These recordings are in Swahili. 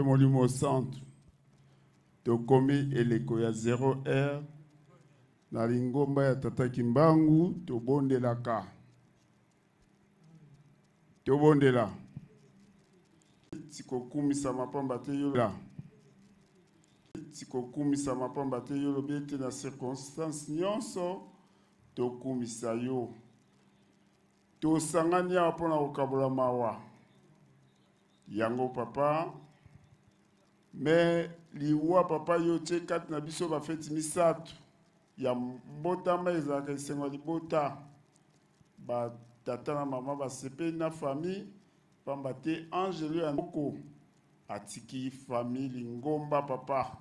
Molimo Centre. Tokomi eleko ya 0R. Na lingomba ya Tata Kimbangu, tobondelaka. Tobondela. Tikokumisa mapamba te yolo. Tikokumisa mapamba te yolo bete na circonstance nyonso. Tokumisa yo. Tosangani ya pona okabula mawa. Yango papa. Me liwa papa yo tche kat na biso ba feti misatu. Ya mbotama ezalaka esengo libota. Ba tata na mama ba sepe na famille. Pamba te angelo ya moko. Atiki famille ngomba papa.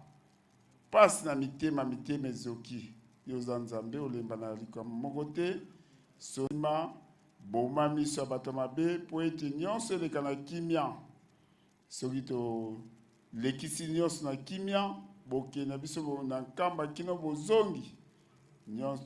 Pas na mitema ezoki. Yoza nzambe olemba na lika moko te. Soma boma miso bato mabe po ete nyonso eleka na kimia. Soki to lekisi nyonso na kimia. Boke na biso na nkamba kino bozongi. Nyonso.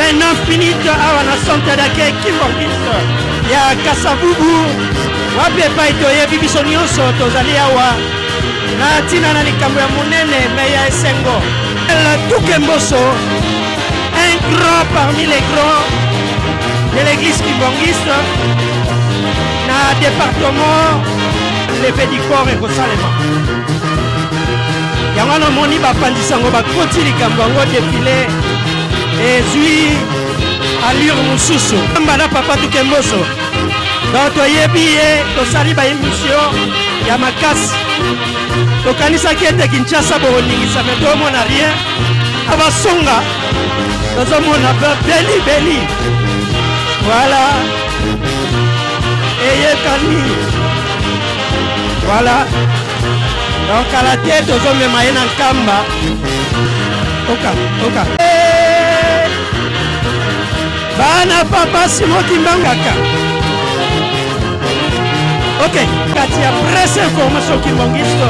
29 minutes awa na centre d'accueil Kimbongiste ya Kasavubu wapi epai toyebi biso nyonso tozali awa na ntina na likambo ya monene me ya esengo Tukemboso, un grand parmi les grands de l'église Kimbongiste na département levé du corps et Kosalema. Yango na moni bapandisango bakoti likambo yango défilé ezwi allure mosusu mbala papa Tukemboso donc toyebi ye tosali baémission ya makasi tokanisaki ete Kinshasa bokoningisa me tomona rien abasonga tozomona beli voilà eyekani voilà donc à la tête tozomema ye na nkamba oka bana papa Simon Kimbangaka ok kati ya presse information Kimbongiste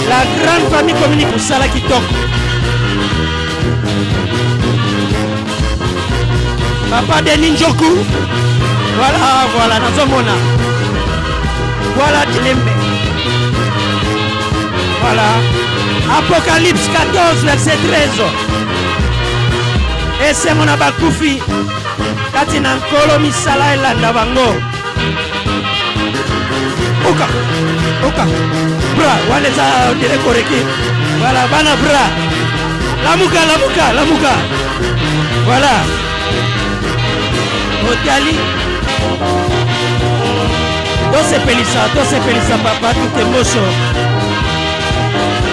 la grande famille communique Sala Kitoko papa Denis Njoku voilà nazomona voilà Dilembe voilà Apocalypse 14 verset 13 ese mona bakufi kati na nkolo misala elanda bango oka bra waleza dire koreki voilà bana bra lamuka voilà otali tosepelisa papa Tukemboso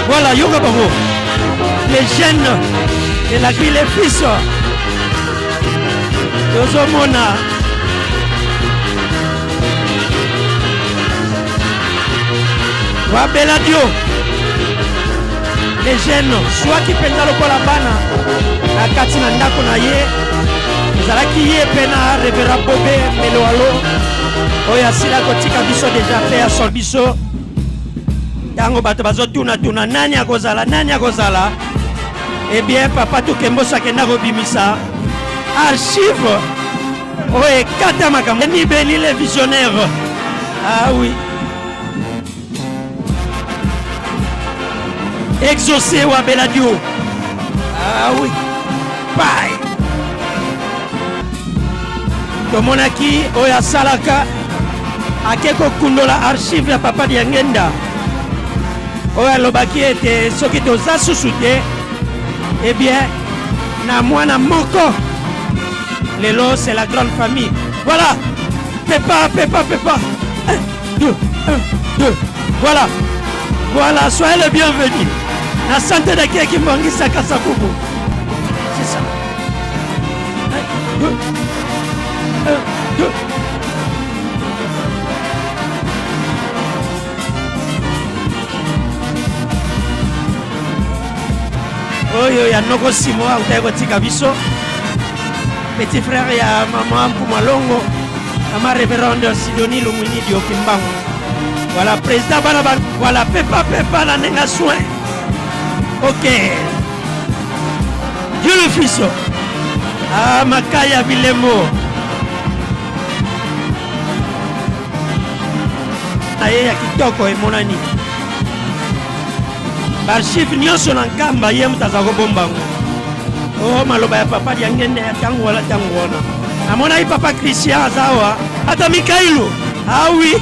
voilà yoga bango les jeunes de la ville fils tozomona wabela dio les jeunes swaki penza lokola bana na kati na ndako na ye ezalaki ye mpe na revera bobe meloalo oyo asila kotika biso deja mpe asol biso ntango bato bazotuna nani akozala ebien papa Tukemboso akenda kobimisa archive oyo ekata makambo nibeli le visionnaire ah oui exaucé wa Beladio ah oui bye tomonaki oyo asalaka ake kokundola archive ya papa Diangenda oyo alobaki ete soki toza susu te eh bien na mwana moko lelo c'est la grande famille voilà pepa 1 2 voilà soyez le bienvenu na santé d'accueil Kimbongiste Kasavubu c'est ça 1 2 oyo ya noko simo autaki kotika biso petit frère ya mama Mpumalongo mama révérende Sidonie Lumwini Diokimbango voilà président bana voilà pepa na nenga soin ok Dieu le fils ah Makaya Bilembo aye ya kitoko emonani archive nyonso na nkamba ye moto aza kobombango o maloba ya papa Diangenda ya ntango wana namonaki papa Christian aza awa ata Mikailu ah oui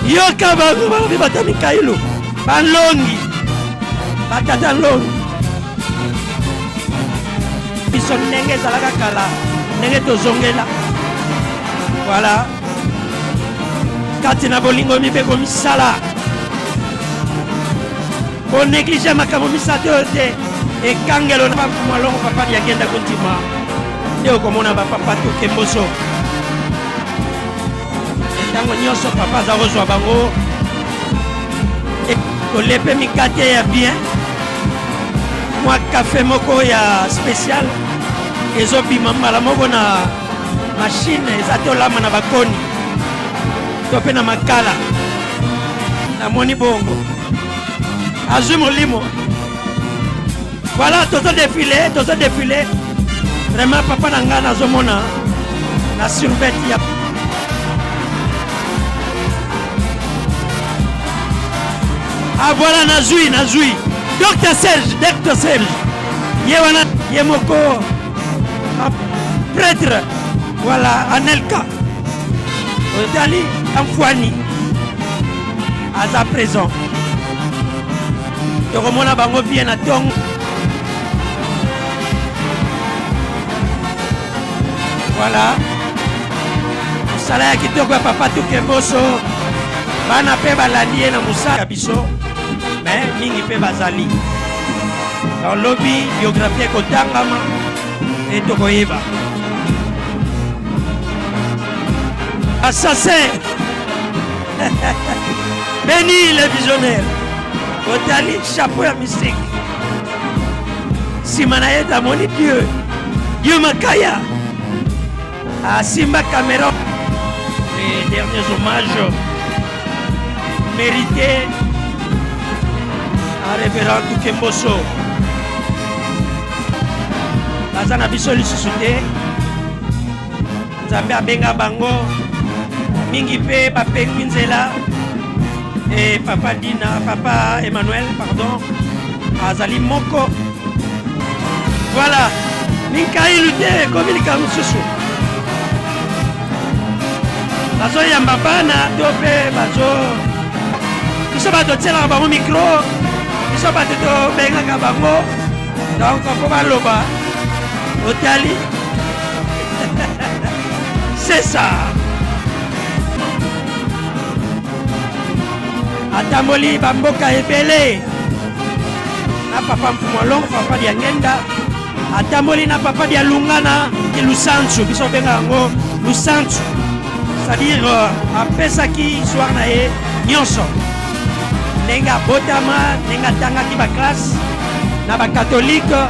yoka bango balobi bata Mikailu balongi batata longi biso ndenge ezalaka kala ndenge tozongela voilà kati na bolingo mibeko misala ko néglige makambo misato te ekangelo na Mpumalongo papa Diangenda kontima nde okomona bapapa Tukemboso ntango nyonso papa aza kozwa bango kolepe mikate ya bien mwa kafe moko ya spécial ezobima mbala moko na machine eza te olama na bakoni to mpe na makala namoni bongo azwi molimo voilà tozo défilé Vraiment papa na nga nazomona na survette ya ah voilà nazui Docteur Serge Yewana Yemoko prêtre voilà Anelka Dali Amfouani à présent tokomona bango bien na tongo voilà mosala ya kitoko ya papa Tukemboso bana mpe balandi ye na mosala ya biso mais mingi mpe bazali lobi biographie ekotangama e tokoyeba assassin béni le visionnaire otali chapeau ya mystique nsima na ye tamoni Dieu Makaya asimba Cameron. Les derniers hommages mérités à révérend Tukemboso baza na biso lisusu te nzambe abenga bango mingi mpe bapengwi nzela e papa Emmanuel pardon azali moko voilà minkailu te komilika mosusu bazoyamba bana to mpe biso bato tielaka bango micro biso bato tobengaka bango donc mpo baloba otali c'est ça atamboli bamboka ebele na papa Mpumolongo papa dia Ngenda atamboli na papa dia Lungana ki Lusantu biso benga yango Lusantu c'est-à-dire apesaki histoire na ye nyonso ndenge abotama ndenge atangaki baklasse na bakatholike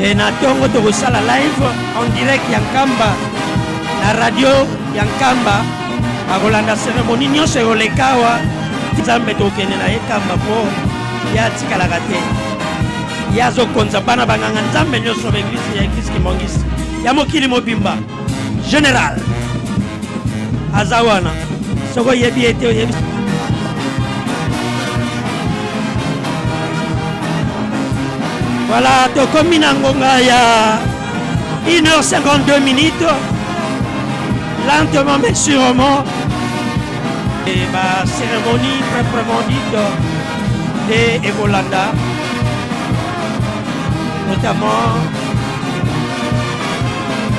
e na ntongo tokosala live en direct ya Nkamba na radio ya Nkamba akolanda cérémonie nyonso ekoleka awa nzambe tokende na ye Nkamba mpo ye atikalaka te ye azokonza bana banganga nzambe nyonso ya eglise kimongisi ya mokili mobimba général aza wana soko yebi ete oyebi voilà tokomi na ngonga ya 1h52 minutes lentement mais sûrement et ma cérémonie proprement dite de Evolanda notamment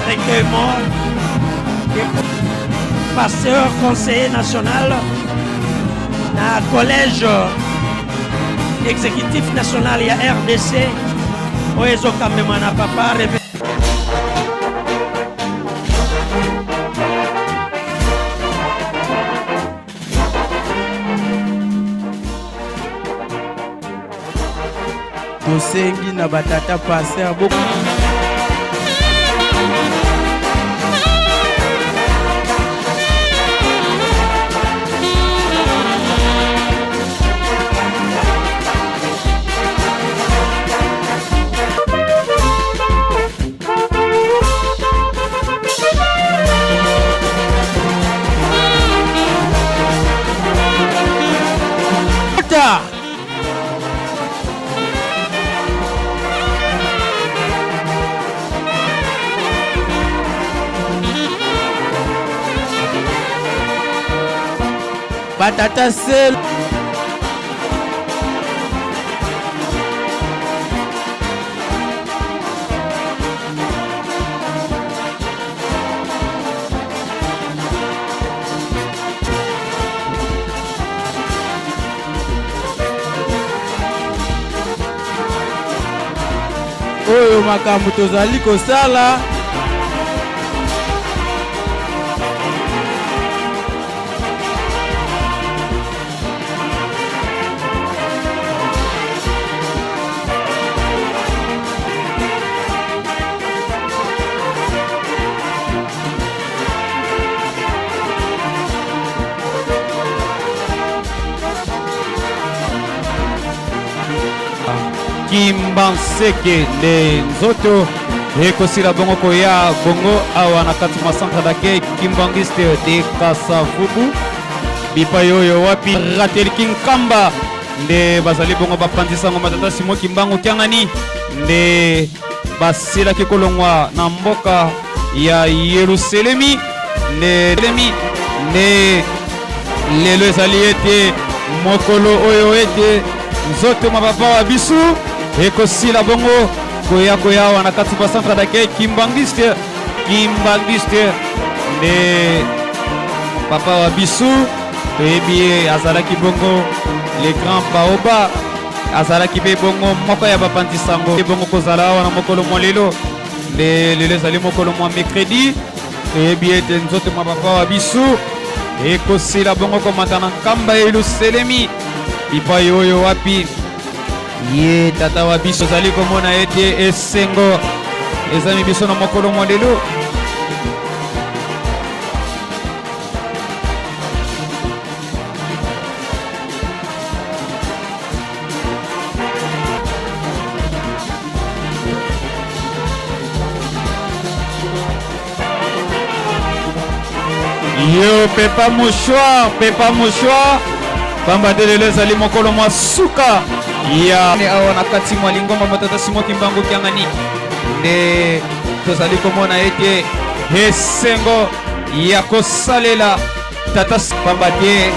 recueillement des pasteurs conseillers national na collège exécutif national ya RDC oyo ezokamema na papa tosengi na batata paster beaucoup batata sel oyo makambo tozali kosala Kimbanseke nde nzoto ekosila bongo koya bongo awa na kati ma centre d'accueil Kimbangiste de Kasavubu bipai oyo wapi Ratelki Nkamba nde bazali bongo bapanzisango matata Simo Kimbangu Kiangani nde basilaki kolongwa na mboka ya Yerusalemi nde lelo ezali ete mokolo oyo ete nzoto mapapa wa bisu ekosila bongo koya wana kati ba centre d'accueil Kimbangiste nde papa wa bisu toyebi azalaki bongo le grand baoba azalaki be bongo moko ya bapanzisango bongo kozala wana mokolo mwa lelo nde lelo ezali mokolo mwa mercredi toyebi ete nzoto mwa papa wa bisu ekosila bongo komata na nkamba Yerusalemi bipai oyo wapi ye tata wa biso zali komona ete esengo ezami biso na mokolo mwa lelo yo pepa mouchoir pamba te lelo ezali mokolo mwa suka ya awa na kati mwa lingomba matata Simo Kimbangu Kiangani nde tozali komona ete esengo ya kosalela tata pamba te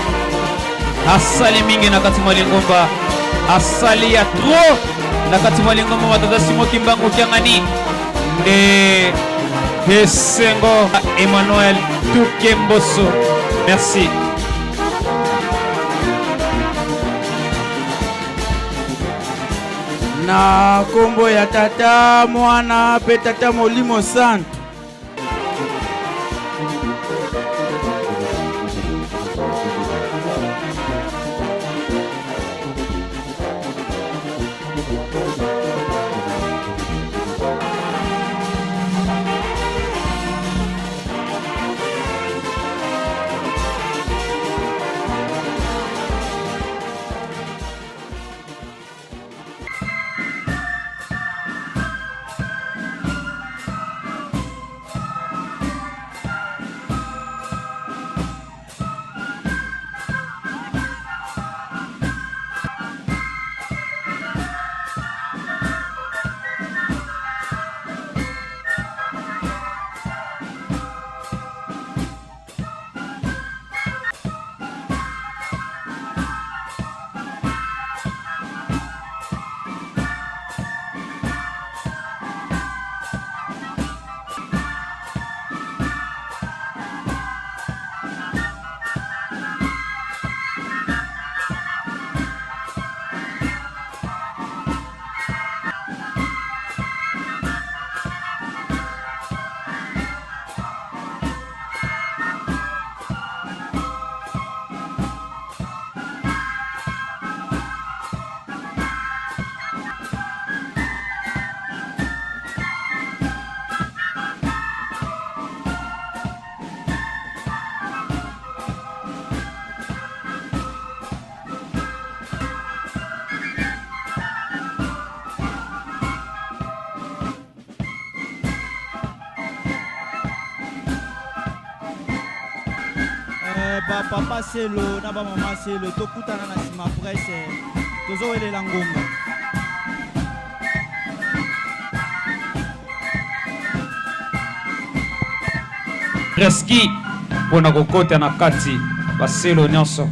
asali mingi na kati mwa lingomba asali ya tro na kati mwa lingomba matata Simo Kimbangu Kiangani nde esengo Emmanuel Tukemboso. Merci. Na kombo ya tata mwana pe tata Molimo Santo papa selo na ba mama selo tokutana na sima presse tozowelela ngonga Reski pona kokota na kati baselo nyonso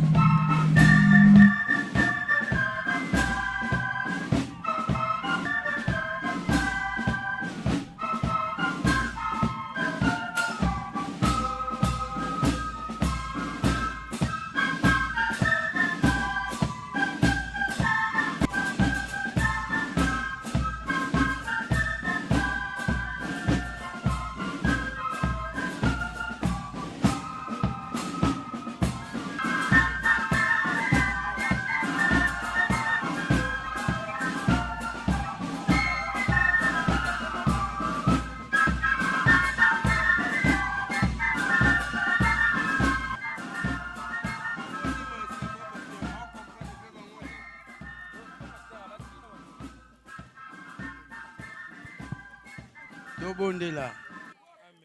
tobondela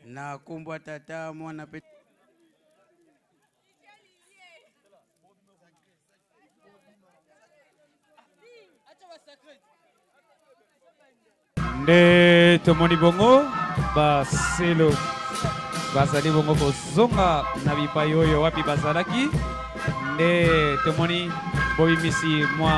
na kombo tata mwana pe nde tomoni bongo baselo bazali bongo kozonga na bipai oyo wapi bazalaki nde tomoni bobimisi mwa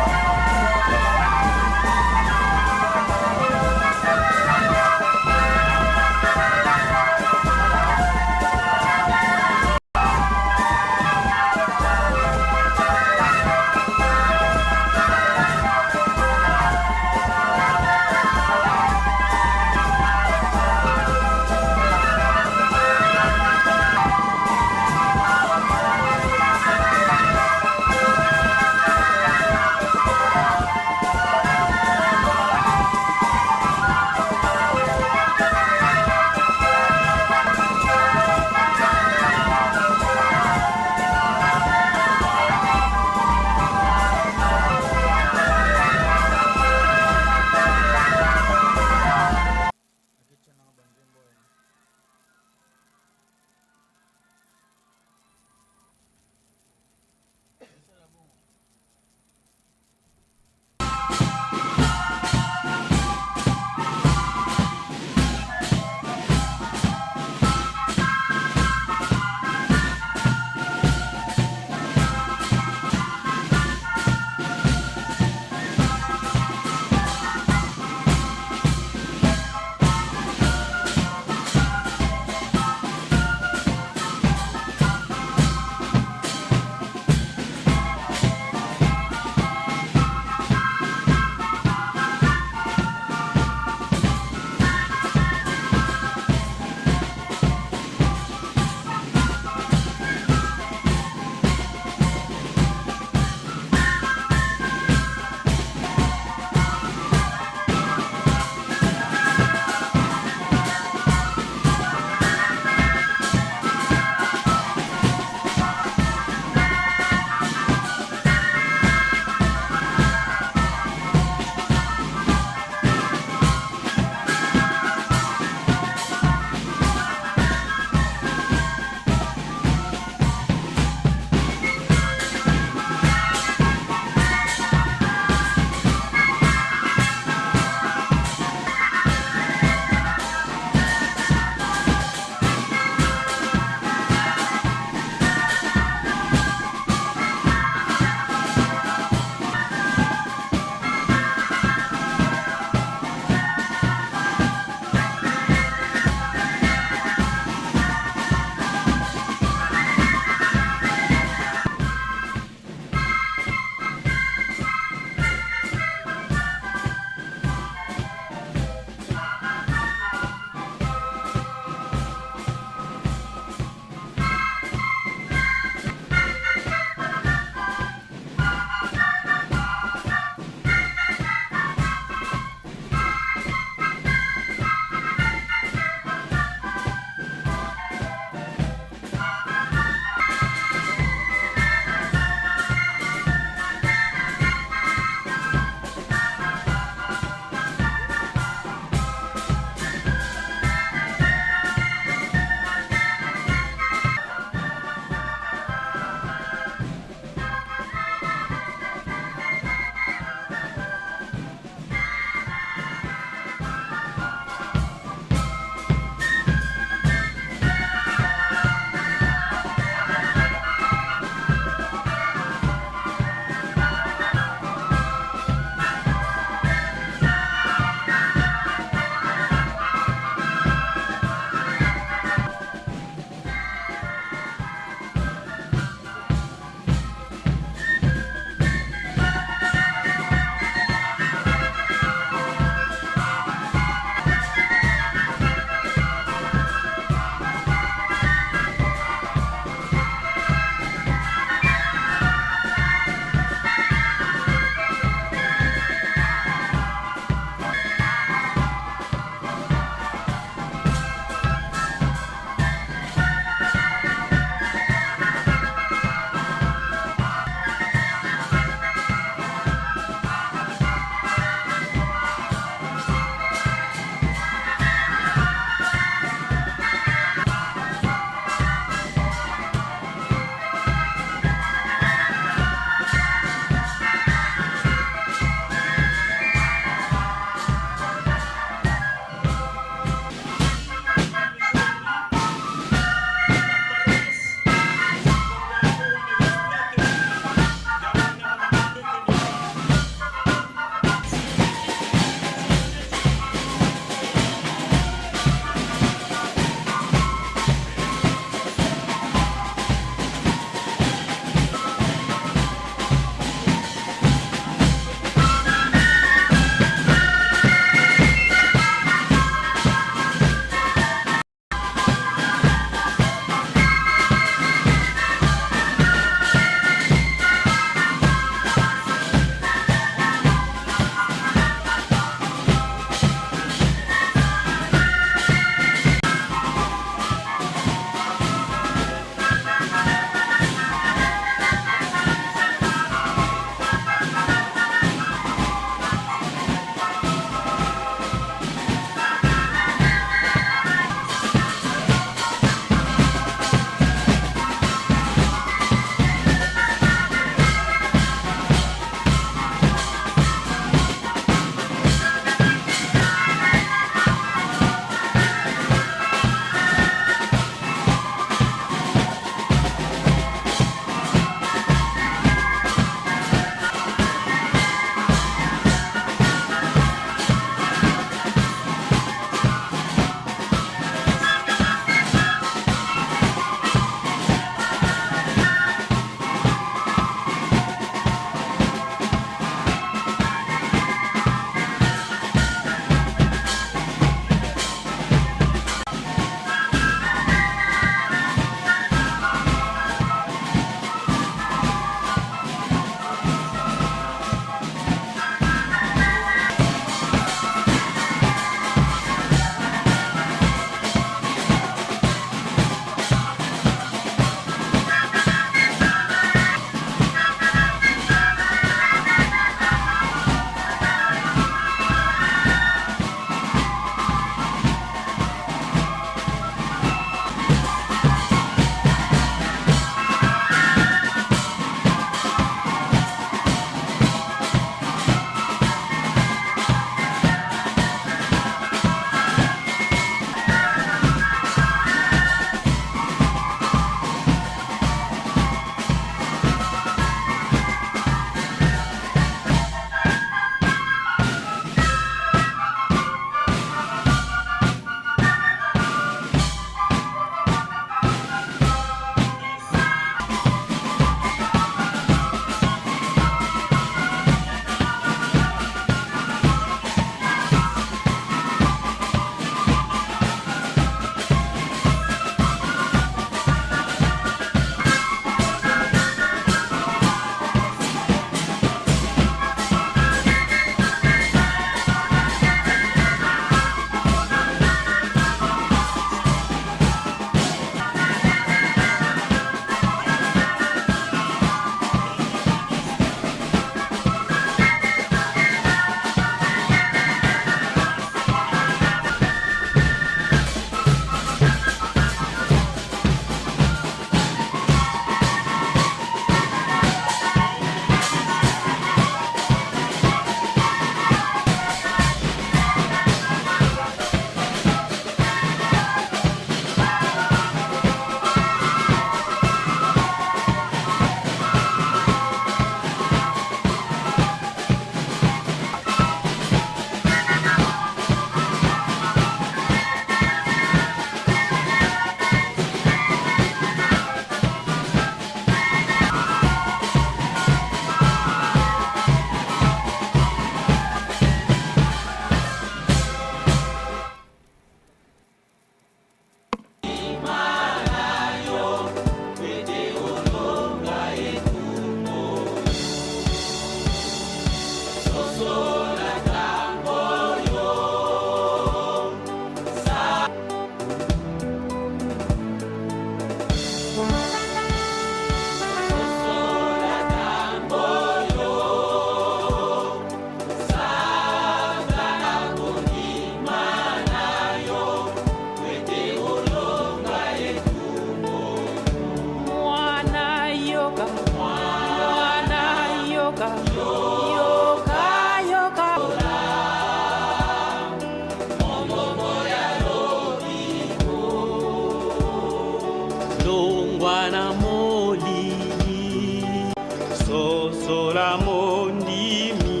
osola mondimi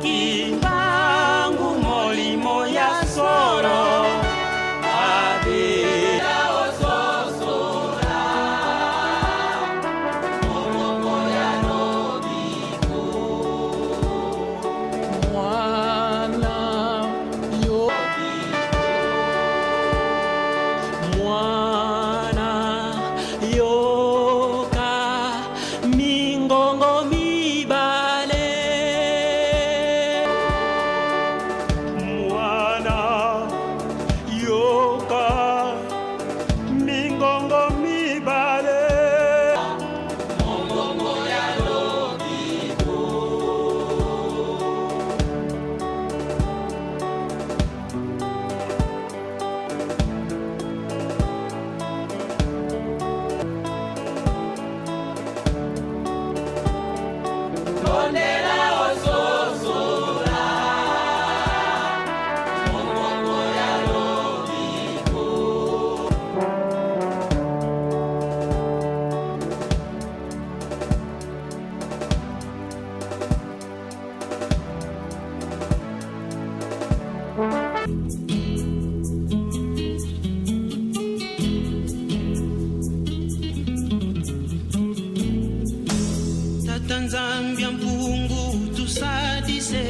kimbangu molimo ya solo abela ososola momongo ya lobiko mwana yo mwana yoka mingongo mibale mwana yoka mingongo mibale mongongo ya lobiko Ondela ososola mongongo ya lobiko Tata Nzambi mpungu tusadise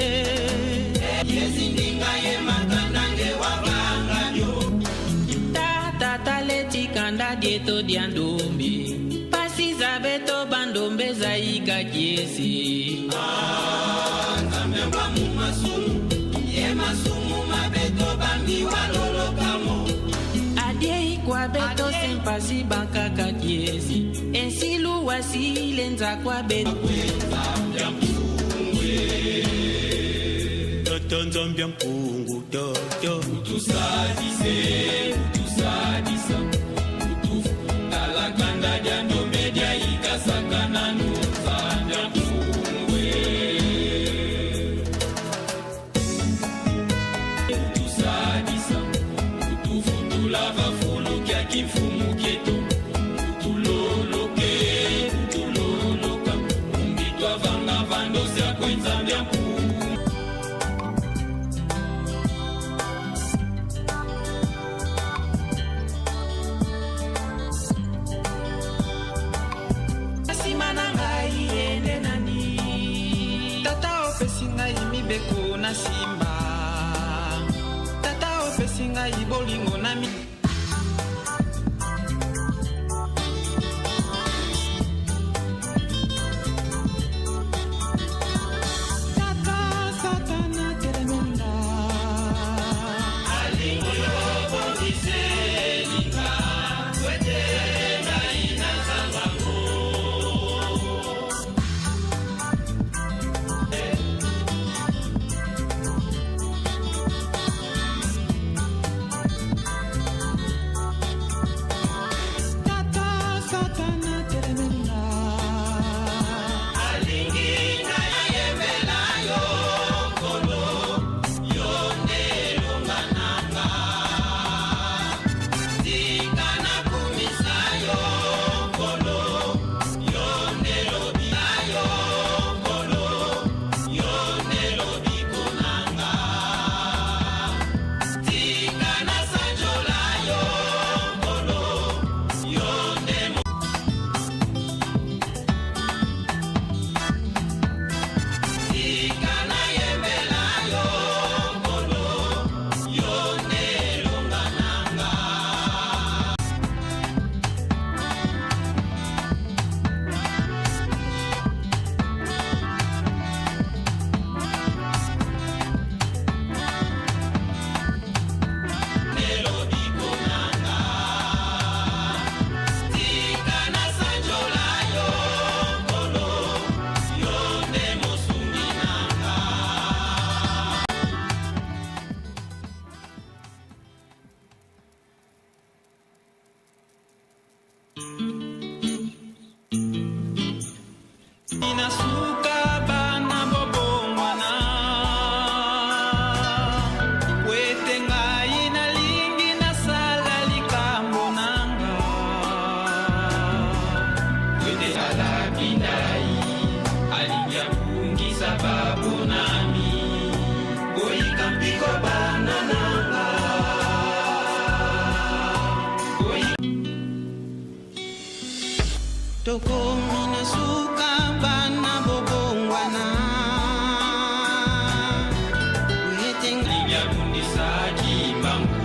Yezi ndinga ye makandange wabanganyo Tata taleti kanda dieto diandombi Pasi zabeto bandombe zaika kiesi Nzambi mbamu masumu Ye masumu mabeto bambi walolokamo Adie kwa beto sempasi bankaka kiesi Ensilu wasile nza kwa beto Tata Nzambi mpungu toto Utusadise Talakanda jando media ikasakana Nzambi mpungwe Utusadisa Utufutula vafulu kia kifumu kieto Utuloloke Utuloloka Umbitwa vanga vandosi ya Nzambi mpungu Beko na simba Tata opesinga ibolingo na mi Tata satana telemenda Alingo yobo diselinga Wetenga inazangango Bindai babonami boyika mpiko banananga tokomi na suka bana bobongwana wetenga bundisa kimbangu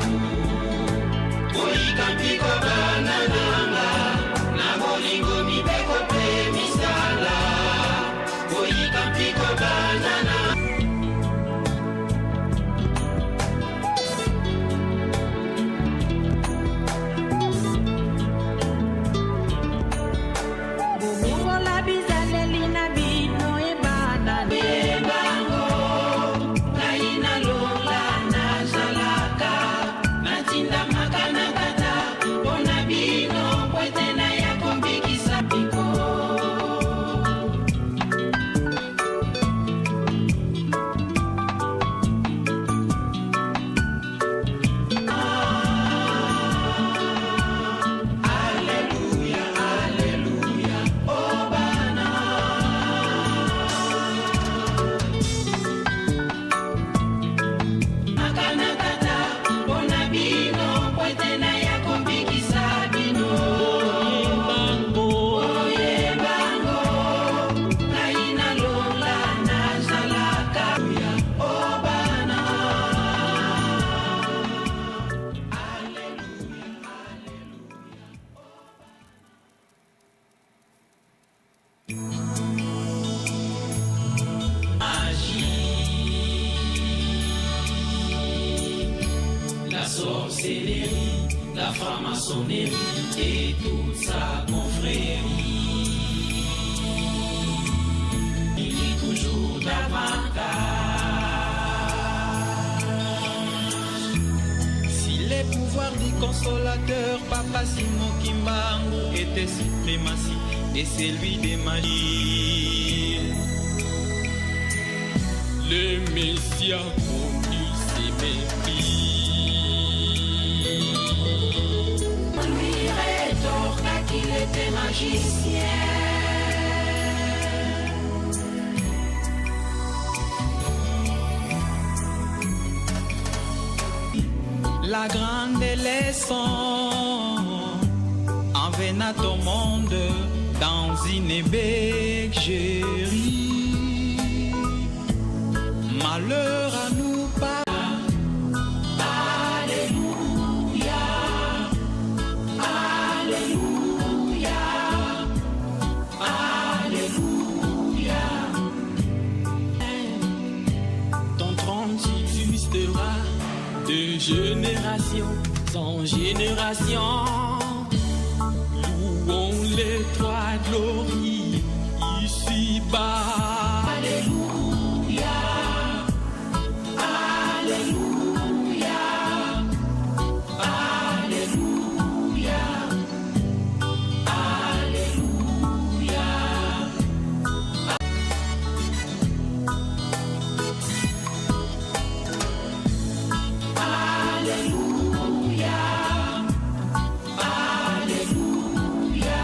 boyika mpiko banananga na bolingo mibeko pe misala boyika mpiko banana la franc-maçonnerie et toute sa confrérie. Il est toujours davantage. Si les pouvoirs du consolateur, Papa Simon Kimbangu était suprématie et celui des magies. Le Messia conduit ses mépris. Qu'il était magicien. La grande leçon envena ton monde dans une bégerie. Malheur à nous pas. Alléluia. Alléluia. Alléluia. Ton trône subsistera de génération en génération. Louons-les toi glorie ici-bas. Alléluia. Alléluia. Alléluia. Alléluia. Alléluia. Alléluia.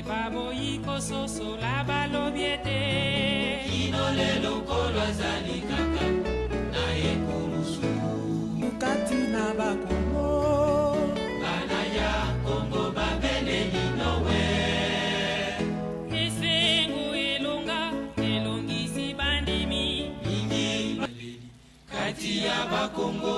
baboyi kososola balobi ete kino lelo kolo azali kaka na ekulusu kati na bakongo bana ya kongo babeleli nowe esengo elonga elongisi bandimi mingi kati ya bakongo.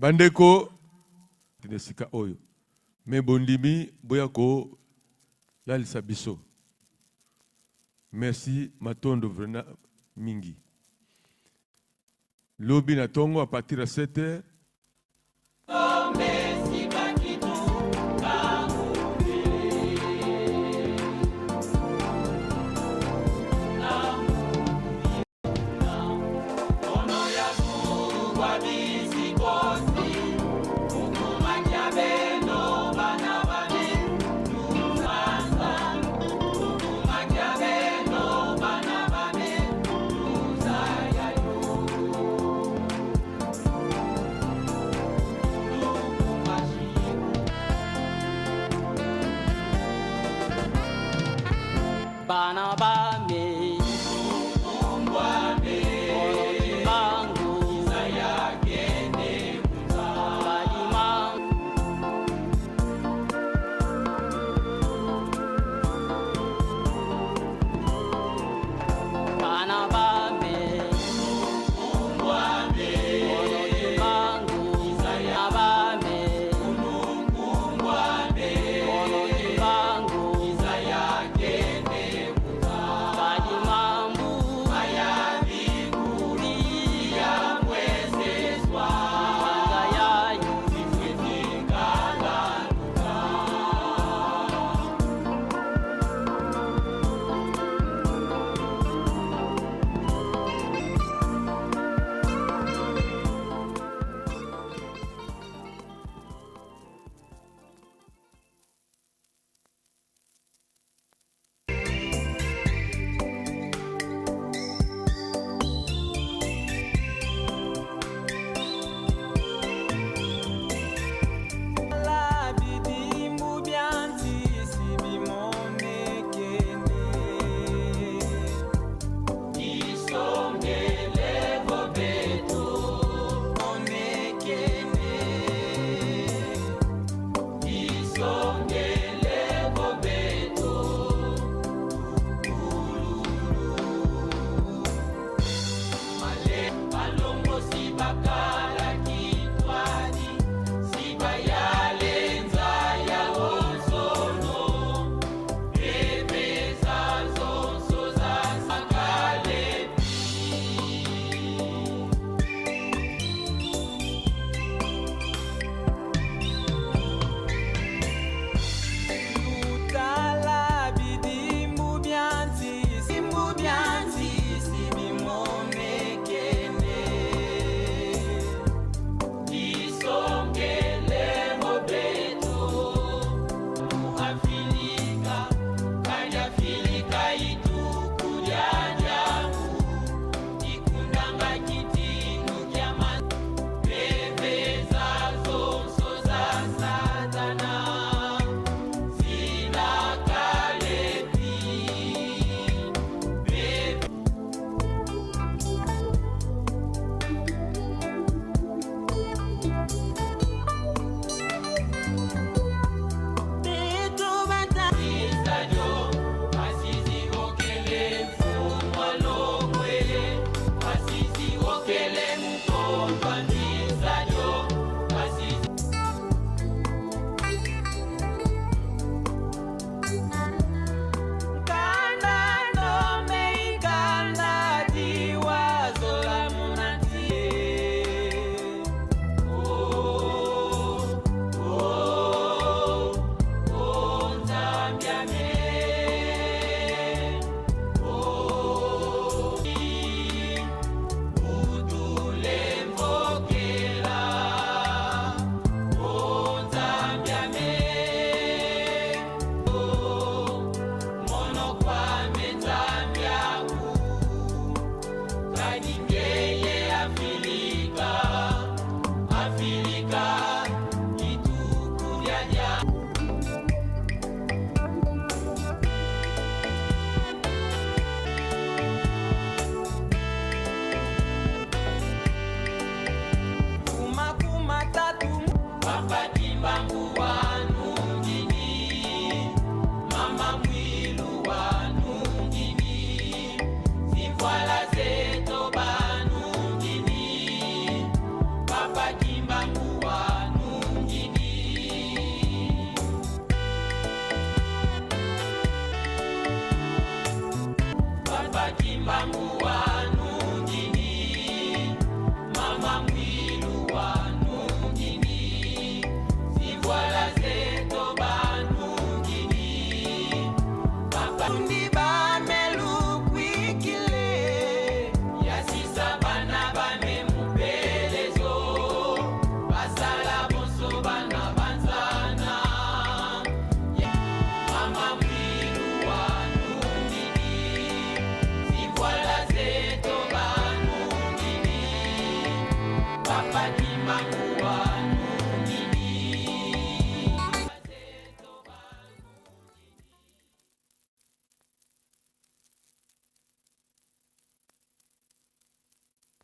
Bandeko tinesika oyo me bondimi boya ko lalisa biso. Merci matondo vrena mingi. Lobi na tongo à partir de 7h.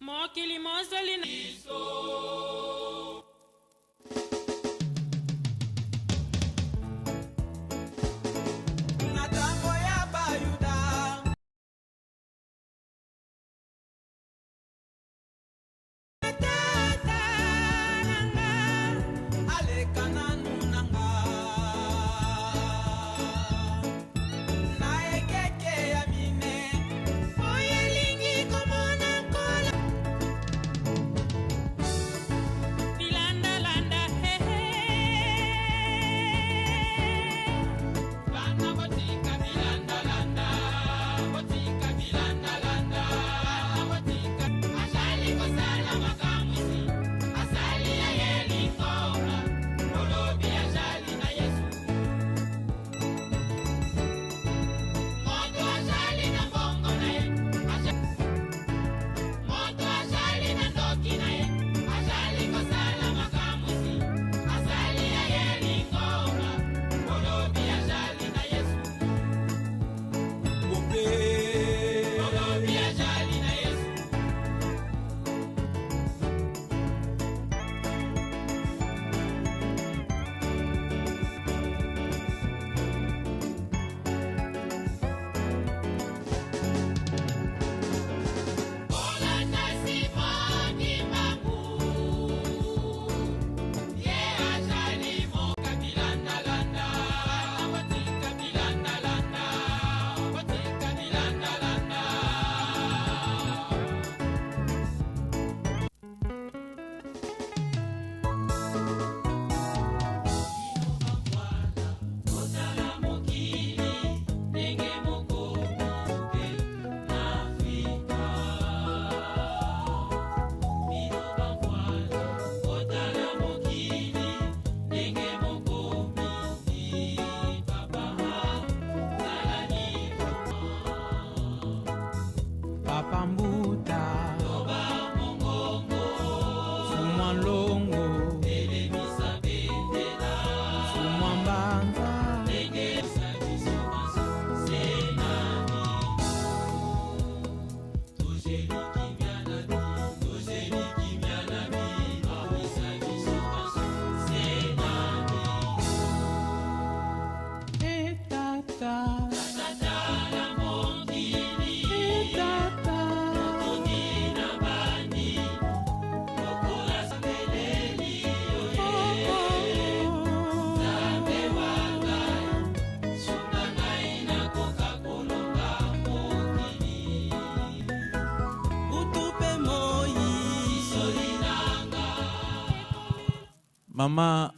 Mokili mozali na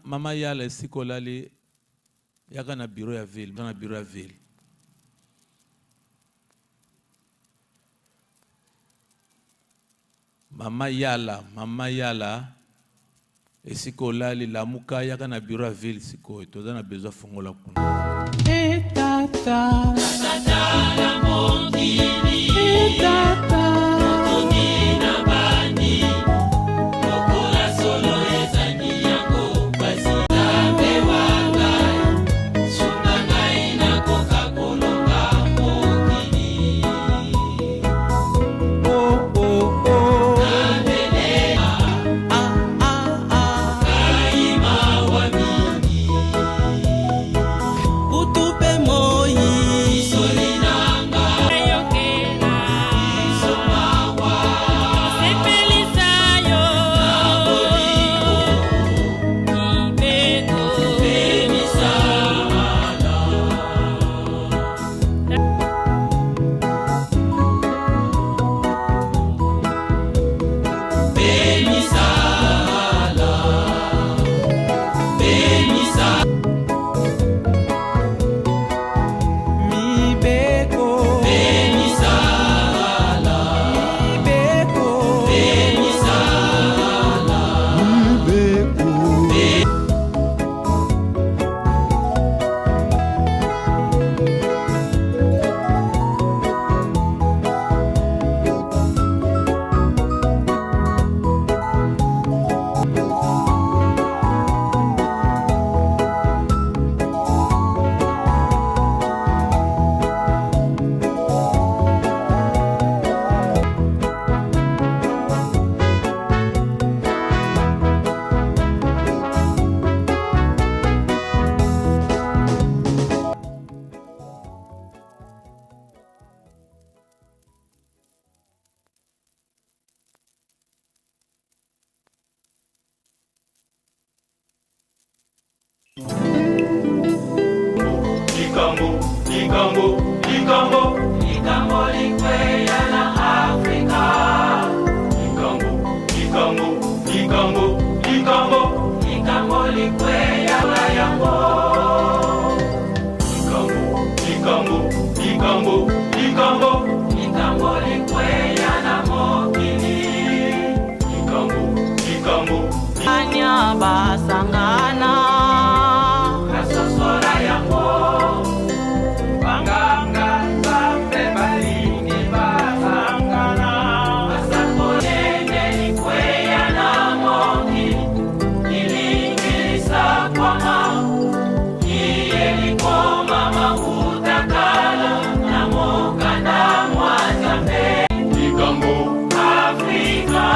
Mama yala siko lali yaka na bureau ya ville, na bureau ya ville. Mama yala esiko lali lamuka yaka na bureau ya ville siko toza na besoin fongola kuna. Tata la mondini tata na bandi okola solo ezangi yango basi na bewanga sunanga ina koka kolonga mokili kaima wa mingi utupe moi solinanga yokela basangana nasosora yango banganga zambe balingi basangana asakonene likweya na moki ilingilisa kwama iye likoma makutakala na mokanda mwazambe likambo Afrika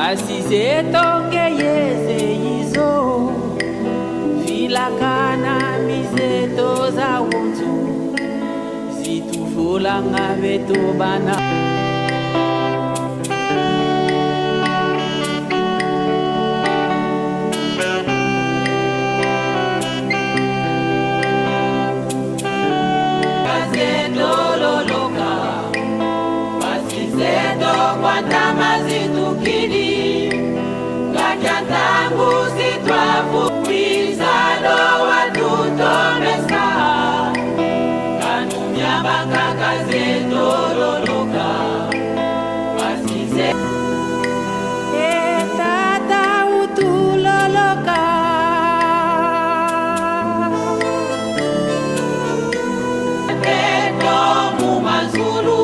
Masizetonkeyezeizo Filakana mizeto za wonzu Zitufulanga betobana Mazitukidi Gakantangu sitwafu Wizalo watuto mesa Kanumya bakaka zetololoka Masize Etata utuloloka Teto mumazulu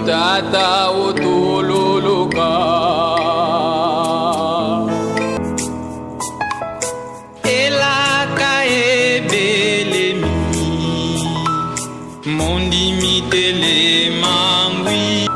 Tata utululuka Elaka ebelemi Mondimi telemangwi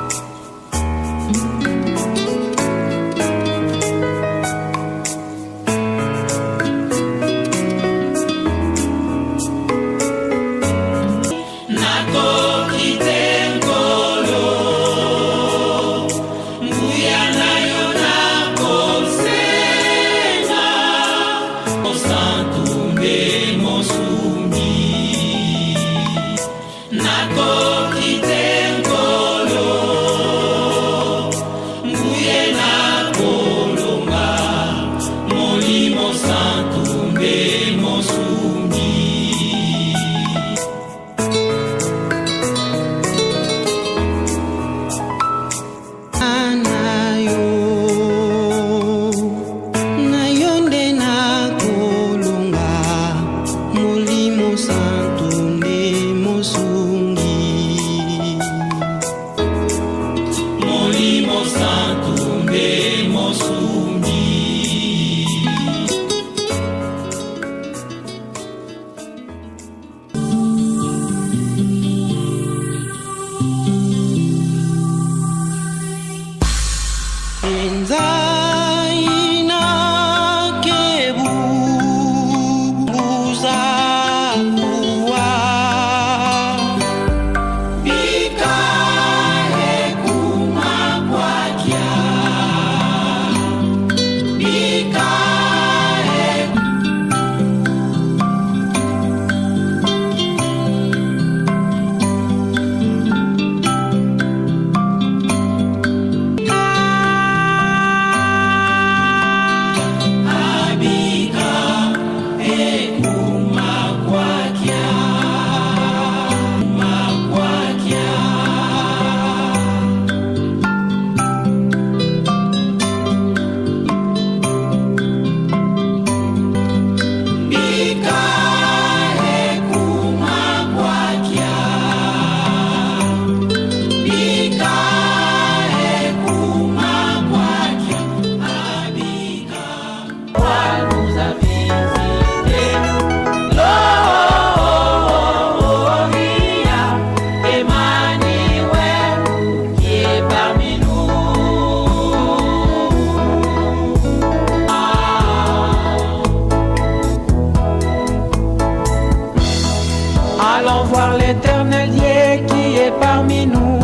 l'éternel Dieu qui est parmi nous.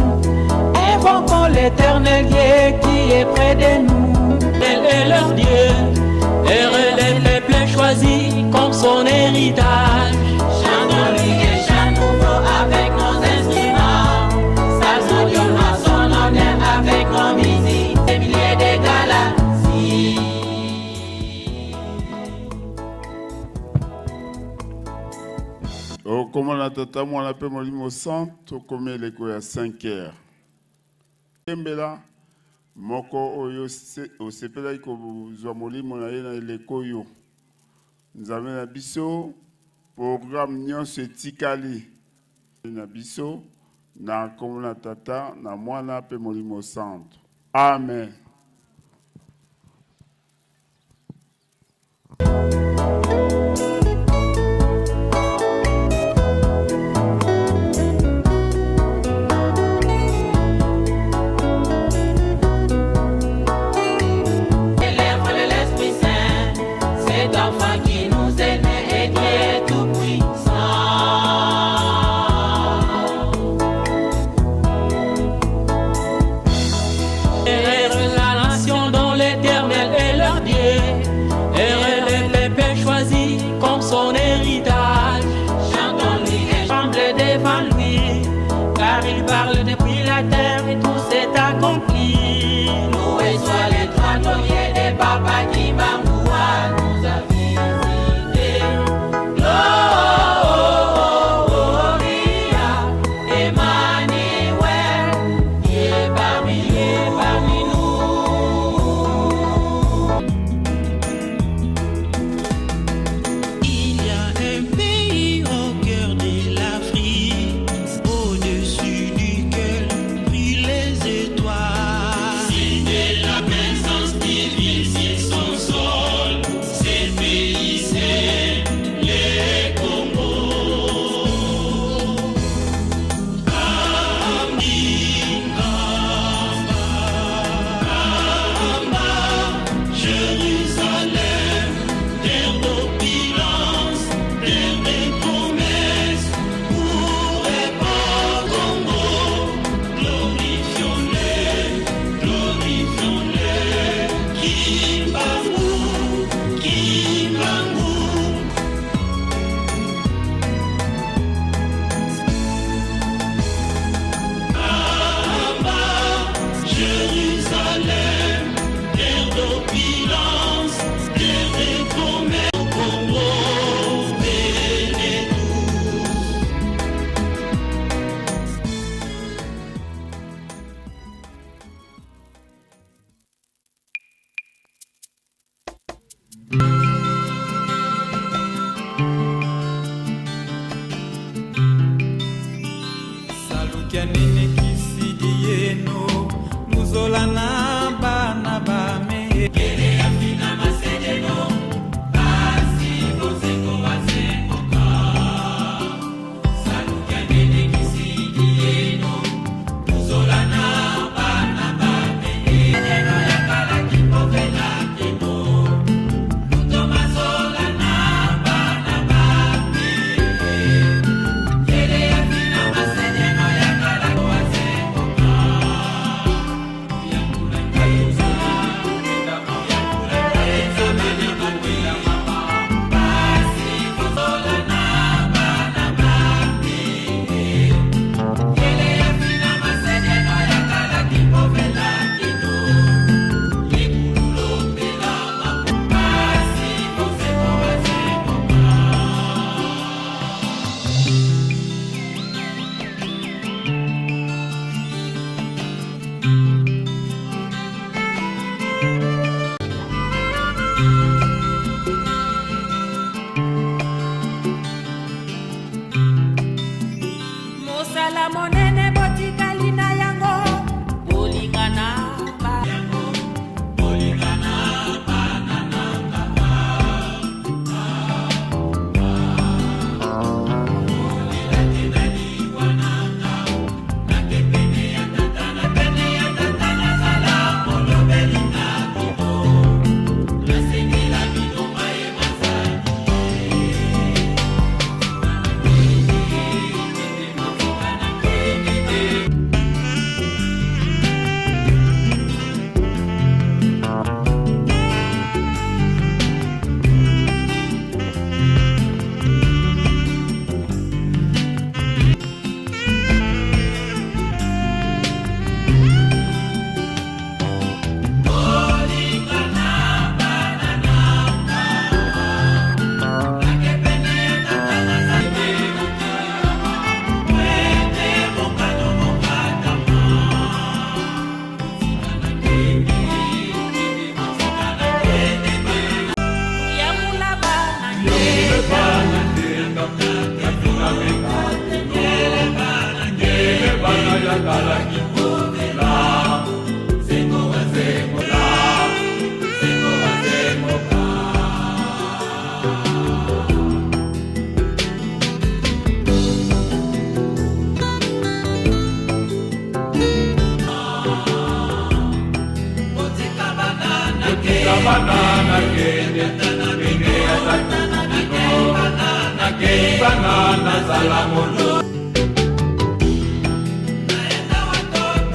Invoquons l'éternel Dieu qui est près de nous. Elle est leur Dieu et relève les pleins choisis comme son héritage. Chantons-lui et chant nouveau avec nos instruments. Saluons à son honneur avec nos musiques. Des milliers de galaxies. Comment la tata moi la paix molimo centre comme les 5 heures. Kembela moko oyo osepelaki kozwa molimo na ye na eleko oyo nzambe na biso programme nyonso etikali na biso na kombo na tata na mwana pe molimo santo. Amen. Parle depuis la terre et tout s'est accompli. Loué soit l'étoile noyé des papas qui Bamboua nous a visités. Gloria, Emmanuel, qui est parmi nous. Il y a un pays au cœur de l'Afrique, au-dessus duquel brillent les étoiles. Signe de la présence divine sur son sol, c'est le pays, c'est le Congo. Kamba, Jérusalem, terre d'opulence, terre de promesses, pour et par Congo. Glorifions-le, Kimbangu, Kimbangu. Kamba, Jérusalem, terre d'opulence, terre de promesses, Congo, venez tous. Salukia nene kisidi yeno muzola na bana bame kele afina masedeno basi bozeko wazekoka. Salukia nene kisidi yeno muzola na bana bame neno ya kala kipovela keno muto mazola na bana bame kele afina masedeno ya kala wazekoka. Mosala monene botikali na yango bolingana yango bolingana bana na kama bolingana na liwananga na kepene ya tata na pene ya tata na sala molobeli na bino na sengela bino maye masani. Thank you.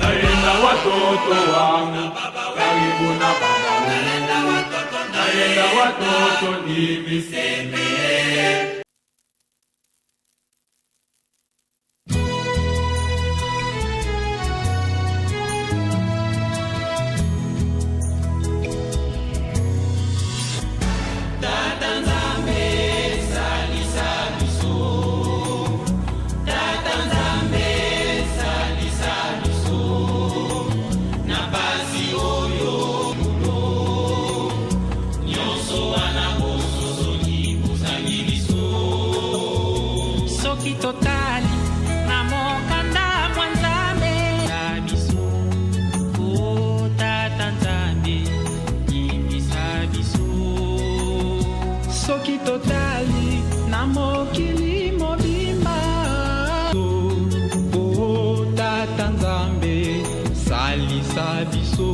Naenda watoto wangu karibu na baba, naenda watoto nivisemee. Totali na mokanda mwanzambe ya biso o tata nzambe yimbisa biso soki totali na mokili mobimba o tata nzambe salisa biso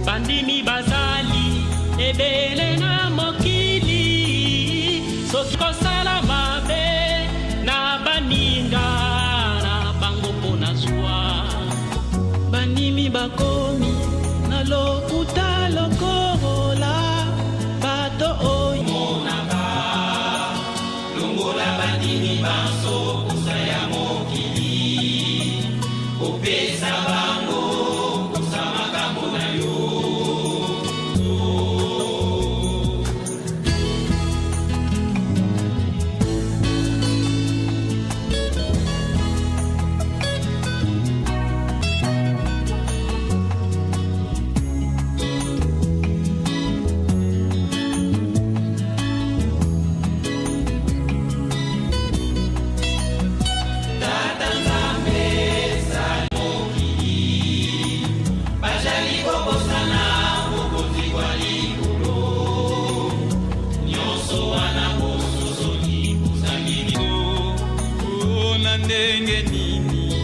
bandimi bazali ebele na mokili soki kosala mabe na baninga na bango pona zwa banimi bakomi na lokuta lokorola bato oyo monaka longola banimi banso kusa ya mokili kopesa bango kusa makambo na yo. Ndenge nini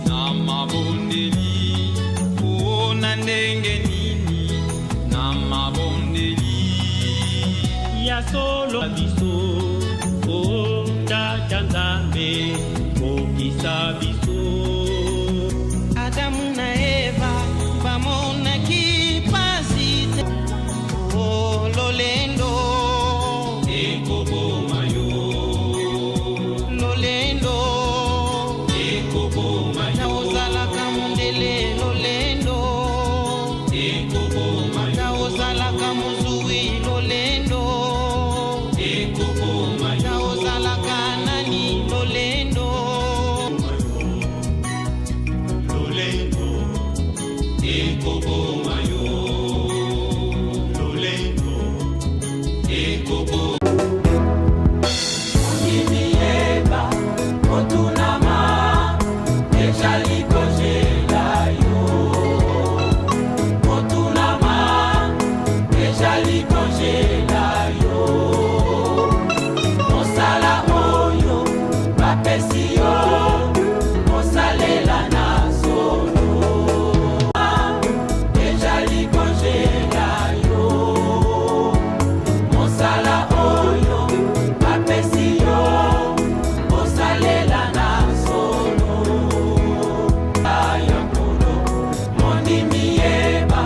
na mabondeli ona ndenge nini na mabondeli ya solo biso o tata nzambe kokisa biso Adamu na Eva bamonaki pasi o lolendo ekoboma yo lolendo na ozalaka mondele lolendo na ozalaka mozwi lolendo na ozalaka nani lolendo ekoboma yo lolendo ekoboma Ondimieba Otunama Ejali Kojela yo Otunama Ejali Kojela yo Mosala oyo Bapesi yo Mosalela na solo Ejali Kojela yo Mosala oyo Bapesi yo Mosalela na solo Ayakolo Mondimieba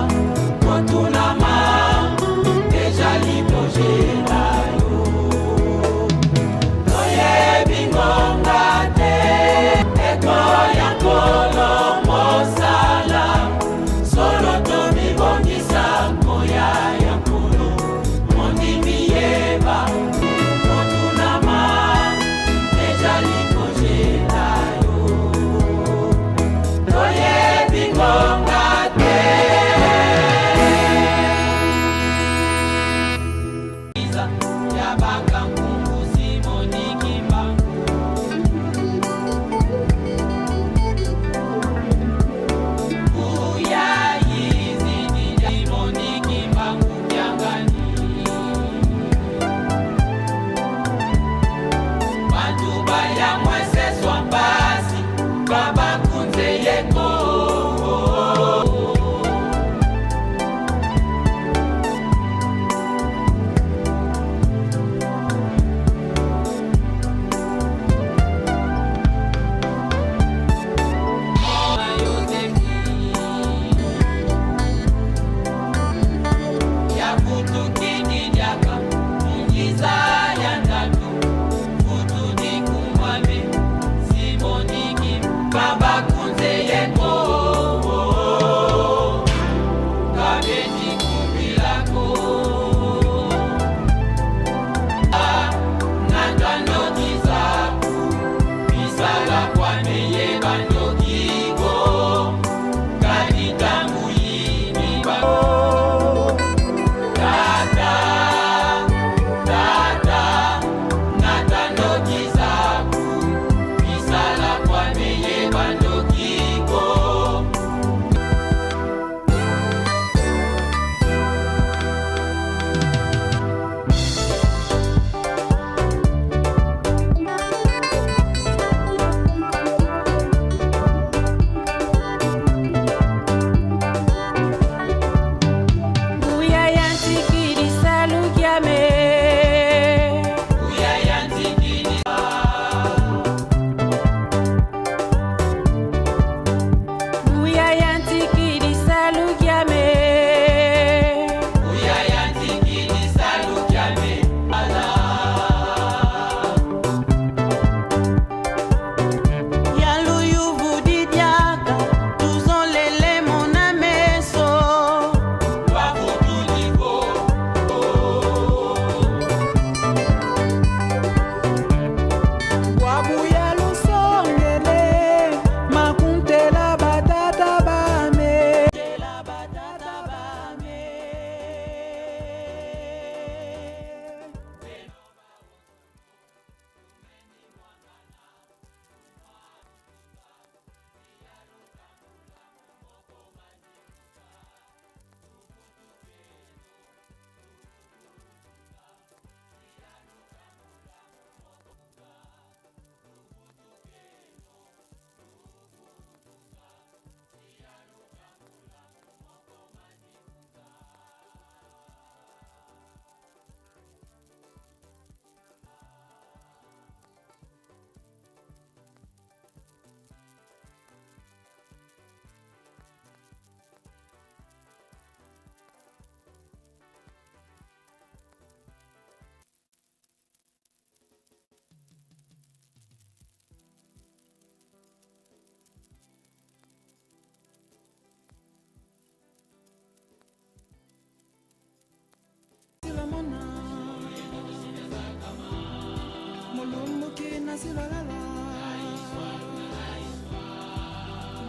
Kotunama Ejali Kojela yo Oye bingonga te misala kwaneye bandokiko kaditangu yini bako tata natanokizaku misala kwaneye bandokiko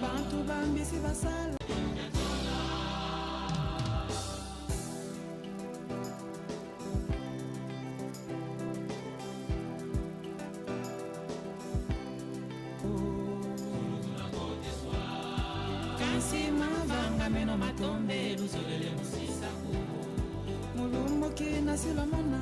Bantu bambi si basala Kansi mavanga meno matombe luzolele musisa Mulumbu kina silamona